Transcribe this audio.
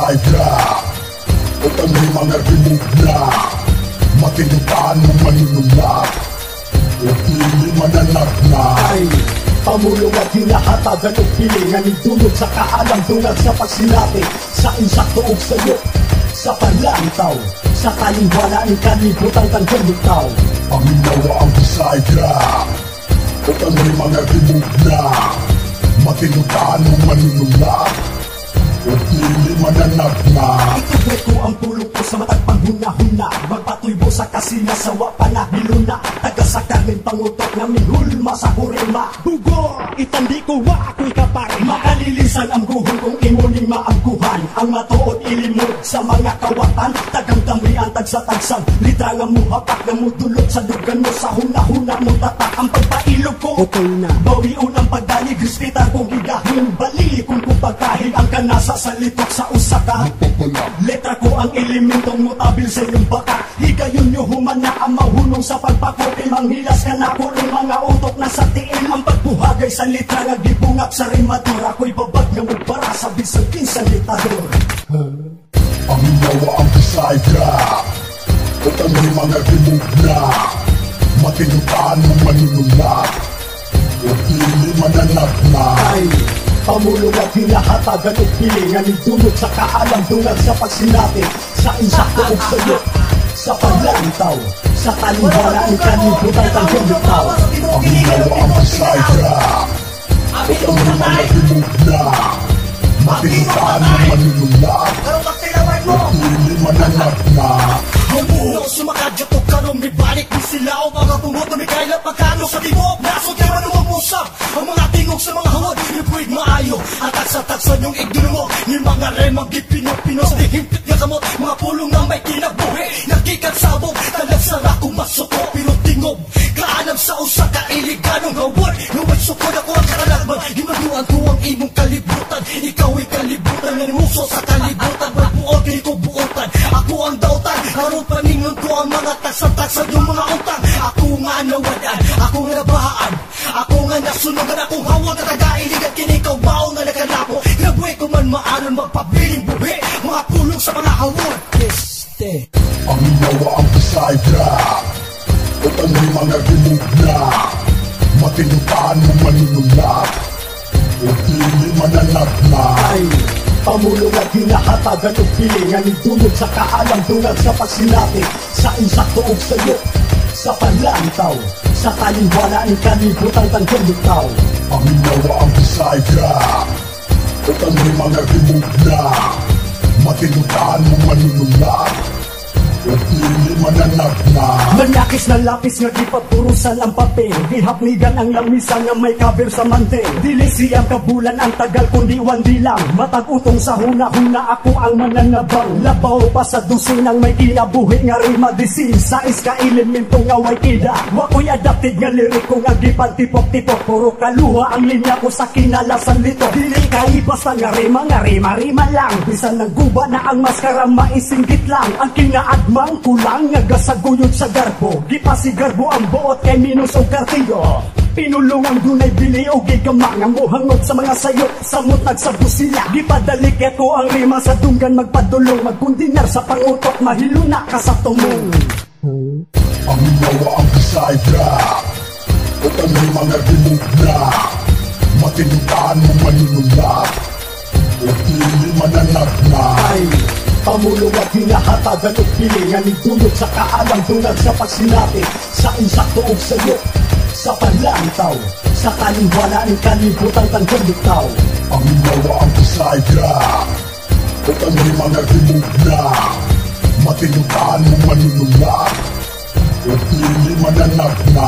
Saydra at ang may mga remove na matinutaan mo manunulak at hindi mananap na ay pamulong at hinahatagan o pilingan idulog sa kaalam tungad sa pagsilati sa insakto o sayo sa panlantaw sa kaliwala ng kalibutan kang lumitaw. Paminawa ang Saydra at ang may mga remove na matinutaan mo manunulak at hindi mananap na. Ituloy ko ang tulog ko sa matag panghuna-huna, magpatuloy mo sa kasinasawa panahiluna, taga sa kanin pangutok na mihulma sa hurima. Bugo, itandi ko wa ako'y kapare, makalilisan ang guhong kong imuning maangguhan, ang matuod ilimod sa mga kawatan, tagang damrian tagsa-tagsang, litra nga mo hapak nga mo dulot sa dugan mo sa huna-huna mo tatak ang pagpailog ko. Okay na. Bawiun ang pagdalig, hospital kong gigahing bali kung kupagkahig ang kanasa sa litok sa usaka. Letra ko ang elementong mutabil sa iyong baka, higayon nyo human na ang mahunong sa pagpakopi, manghilas ka na po ng mga utok na sa tiin, ang pagbuhagay sa litra nga gibungak sa rimadura, ako'y babag nga magbara sa bisang pinsanitador. Paminawa ang Saydra at ang may mga remove na matinutaan mo manunulak at hindi mananap na. Ay pamulong at hinahatagan o pilingan idulog sa kaalam tungad sa pagsilati sa insakto o sayo sa panlantaw sa kaliwala ng kalibutan kang lumitaw. Paminawa ang Saydra at ang may mga remove na matinutaan mo manunulak at hindi mananap na. Hamuno, sumakadyo to karong may balik ni sila o mga pumoto may kailan pagkano sa tibok. Nasod kaya manuwag musap ang mga tingog sa mga hawad, ipuig maayo at taksa-taksa yung igduno mo ni mga remang gipino-pino sa dihimpit nga kamot, mga pulong na may kinabuhi nagikat sabog, talagsara kong masuko pero tingob, kaanam sa usa ka iliganong hawad, nuwag sukod ako ang kakalagman, himaduan ko ang imong kalibutan, ikaw ay kalibutan ng muso sa kalibutan, magbuot kini ko buotan, ako ang dautan, harong paningon ko ang mga taksa-taksa yung mga utang, ako nga nawadan, ako nga nabahaan, ako nga nasunugan, akong hawag at taga-iligan, kinikaw baon na nakalapo, grabuhay ko man maaron magpabiling buhi, mga pulong sa mga hawag. Este Paminawa ang Saydra at ang may mga remove na matinutaan mo manunulak at hindi mananap na. Ay pamulong at hinahatagan o pilingan idulog sa kaalam tungad sa pagsilati sa insakto o sayo sa panlantaw sa kaliwala ng kalibutan kang lumitaw. Paminawa ang Saydra at ang may mga remove na matinutaan mo manunulak at hindi mananap na. Manyakis na lapis nga di paturusan ang papel, dihapnigan ang lamisan nga may cover sa mantel, dili siyang kabulan ang tagal kundi wandi lang, matag-utong sa huna-huna ako ang mananabang, labaw pa sa dusinang may kinabuhi nga rima disin, sa iska elemento nga way kida, wako'y adapted nga liriko nga gipan tipok-tipok, puro kaluha ang linya ko sa kinalasan lito, dili kahi basta nga rima lang, bisan nagguba na ang maskara maisinggit lang, ang kinaadma mang kulang nga gasaguyod sa garbo, gipasi garbo ang buot kay minus o kartilyo, pinulong ang dunay bili o gigamang ang muhangot sa mga sayo, samot nagsabdo sila, gipadalik ko ang rima sa dunggan, magpadulong magkundinar sa pangutok, mahiluna ka sa tumong. Paminawa ang Saydra at ang may mga remove na matinutaan mo manunulak at hindi mananap na. Ay pamulong at hinahatagan o pilingan idulog sa kaalam tungad sa pagsilati sa insakto o sayo sa panlantaw sa kaliwala ng kalibutan kang lumitaw. Paminawa ang Saydra at ang may mga remove na matinutaan mo manunulak at hindi mananap na.